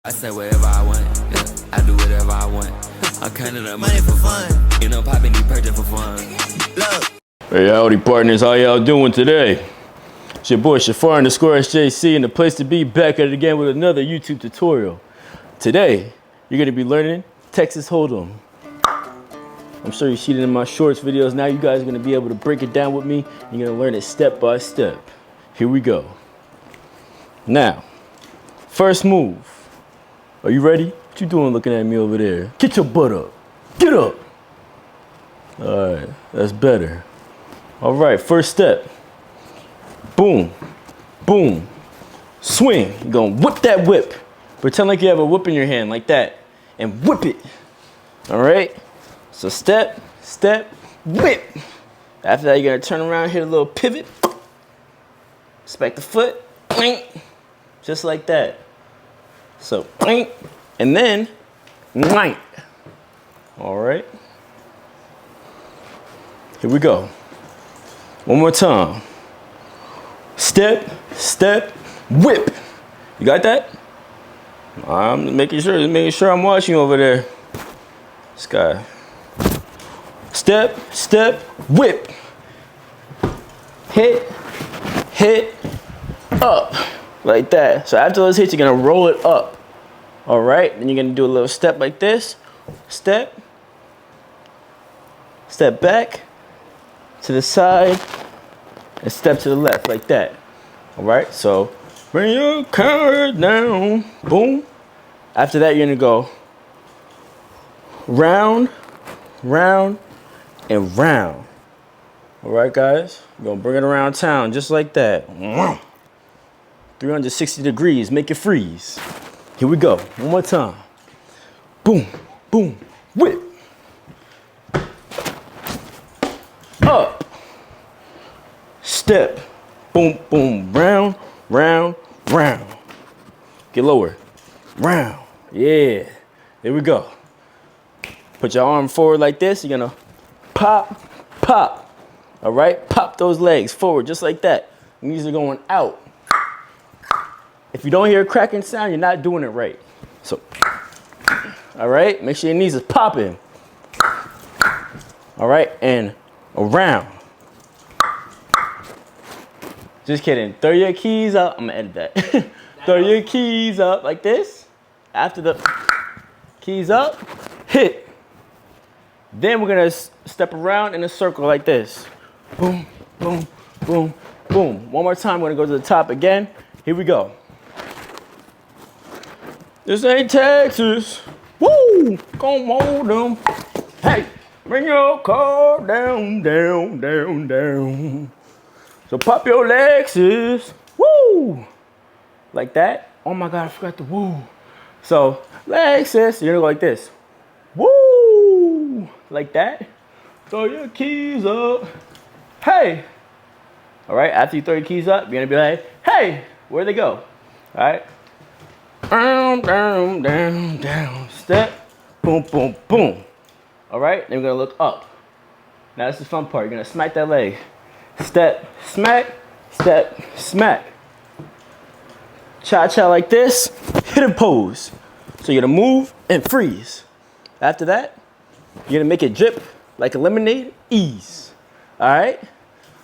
I say whatever I want, yeah. I do whatever I want. I'm counting up money for fun. You know, popping these purchase for fun. Look. Hey, howdy partners, how y'all doing today? It's your boy Shafar_SJC, and the place to be, back at it again with another YouTube tutorial. Today, you're gonna be learning Texas Hold'em. I'm sure you've seen it in my shorts videos. Now you guys are gonna be able to break it down with me. You're gonna learn it step by step. Here we go. Now, first move. Are you ready? What you doing looking at me over there? Get your butt up. Get up. All right, that's better. All right, first step. Boom, boom, swing. You're gonna whip that whip. Pretend like you have a whip in your hand like that and whip it. All right? So step, step, whip. After that, you're gonna turn around, hit a little pivot. Smack the foot, just like that. So, and then, all right. Here we go. One more time. Step, step, whip. You got that? I'm making sure I'm watching over there. This guy. Step, step, whip. Hit, hit, up. Like that. So after those hits, you're gonna roll it up. All right, then you're gonna do a little step like this. Step, step back to the side, and step to the left like that. All right, so bring your car down, boom. After that, you're gonna go round, round, and round. All right, guys, you're gonna bring it around town just like that. 360 degrees, make it freeze. Here we go, one more time. Boom, boom, whip. Up. Step. Boom, boom, round, round, round. Get lower. Round. Yeah. There we go. Put your arm forward like this. You're gonna pop, pop. All right? Pop those legs forward just like that. Knees are going out. If you don't hear a cracking sound, you're not doing it right. So, all right? Make sure your knees is popping. All right? And around. Just kidding. Throw your keys up. I'm gonna edit that. Throw your keys up like this. After the keys up, hit. Then we're gonna step around in a circle like this. Boom, boom, boom, boom. One more time, we're gonna go to the top again. Here we go. This ain't Texas. Woo! Come on, them. Hey, bring your car down, down, down, down. So pop your Lexus. Woo! Like that. Oh my God, I forgot the woo. So Lexus, you're gonna go like this. Woo! Like that. Throw your keys up. Hey! All right, after you throw your keys up, you're gonna be like, hey, where'd they go? All right. Down, down, down, down. Step, boom, boom, boom. All right, then we're gonna look up. Now this is the fun part. You're gonna smack that leg. Step, smack, step, smack. Cha-cha like this, hit a pose. So you're gonna move and freeze. After that, you're gonna make it drip like a lemonade, ease. All right?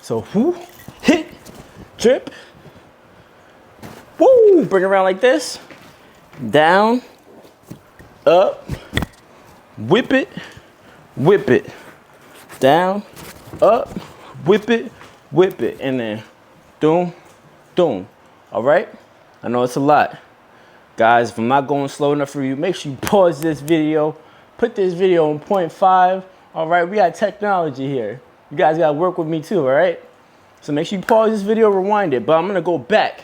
So whoo, hit, drip, woo, bring it around like this. Down, up, whip it, down, up, whip it, and then doom, doom. All right? I know it's a lot. Guys, if I'm not going slow enough for you, make sure you pause this video, put this video on 0.5. All right, we got technology here. You guys gotta work with me too, all right? So make sure you pause this video, rewind it, but I'm gonna go back.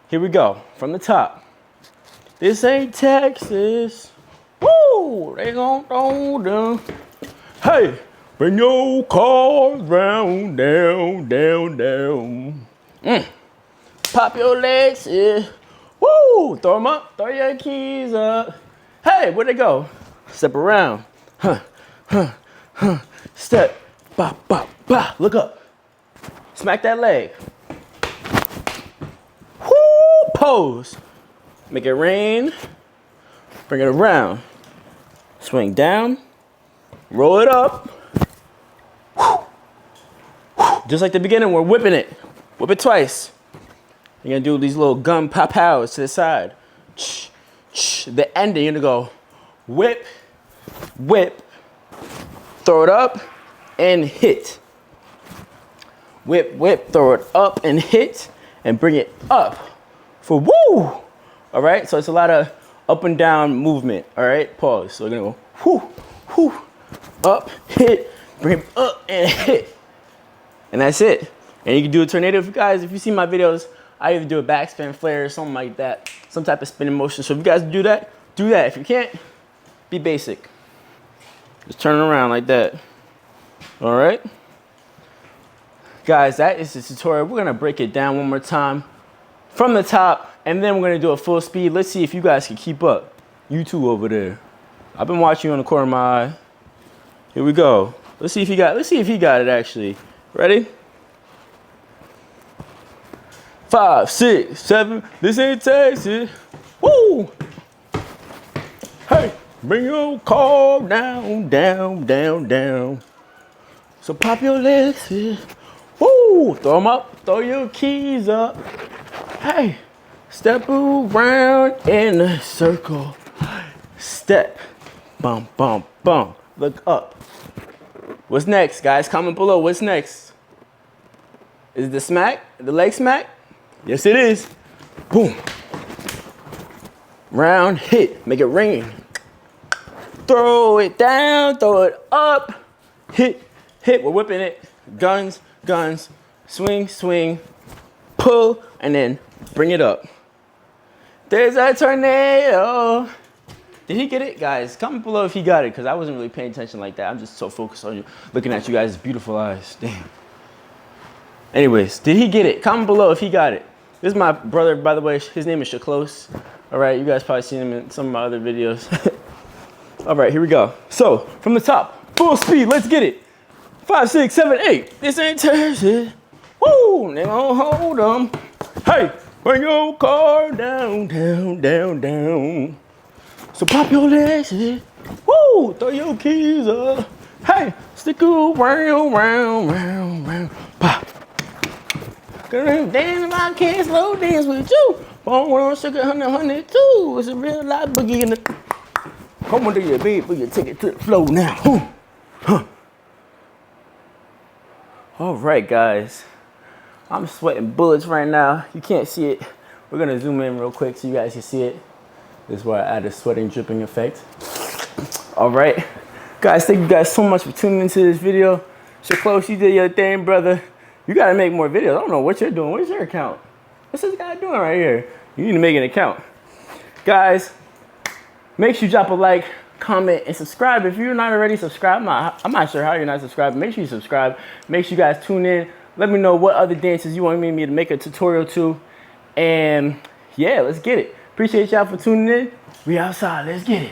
Here we go, from the top. This ain't Texas. Woo! They gon' throw them. Hey, bring your cars round, down, down, down. Pop your legs, yeah. Woo! Throw them up, throw your keys up. Hey, where'd they go? Step around. Step, ba, ba, ba. Look up. Smack that leg. Woo! Pose. Make it rain. bring it around, swing down, roll it up. Just like the beginning, we're whipping it. Whip it twice. You're gonna do these little gun pow-pows to the side. The ending, you're gonna go whip, whip, throw it up, and hit. Whip, whip, throw it up and hit, and bring it up for woo! All right, so it's a lot of up and down movement, all right? Pause. So we're gonna go whoo, whoo, up, hit, bring it up and hit. And that's it. And you can do a tornado. If you see my videos, I either do a backspin flare or something like that, some type of spinning motion. So if you guys do that, do that. If you can't, be basic. Just turn it around like that. All right? Guys, that is the tutorial. We're gonna break it down one more time from the top, and then we're gonna do a full speed. Let's see if you guys can keep up. You two over there. I've been watching you on the corner of my eye. Here we go. Let's see if he got it actually. Ready? 5, 6, 7, this ain't Texas. Woo! Hey, bring your car down, down, down, down. So pop your legs here. Woo! Throw them up, throw your keys up. Hey, step around in a circle. Step, bum, bum, bum. Look up. What's next, guys? Comment below. What's next? Is it the smack? The leg smack? Yes, it is. Boom. Round hit. Make it rain. Throw it down. Throw it up. Hit. Hit. We're whipping it. Guns. Guns. Swing. Swing. Pull. And then bring it up. There's a tornado. Did he get it? Guys, comment below if he got it, because I wasn't really paying attention like that. I'm just so focused on you, looking at you guys' beautiful eyes. Damn. Anyways, did he get it? Comment below if he got it. This is my brother, by the way. His name is Shaclose. All right, you guys probably seen him in some of my other videos. All right, here we go. So, from the top, full speed, let's get it. 5, 6, 7, 8. This ain't Texas. Woo, they gon' hold 'em. Hey, bring your car down, down, down, down. So pop your legs in. Woo! Throw your keys up. Hey, stick around, round, round, round. Pop. Gonna dance if I can't slow dance with you. Born on sugar 100 too. It's a real life boogie in the. Come on to your beat, put your ticket to the flow now. Huh. All right, guys. I'm sweating bullets right now. You can't see it. We're gonna zoom in real quick so you guys can see it. This is where I add a sweating dripping effect. All right, guys, thank you guys so much for tuning into this video. Shaclose, you did your thing, brother. You gotta make more videos. I don't know what you're doing. Where's your account? What's this guy doing right here? You need to make an account. Guys, make sure you drop a like, comment, and subscribe. If you're not already subscribed, I'm not sure how you're not subscribed. Make sure you subscribe. Make sure you guys tune in. Let me know what other dances you want me to make a tutorial to. And yeah, let's get it. Appreciate y'all for tuning in. We outside. Let's get it.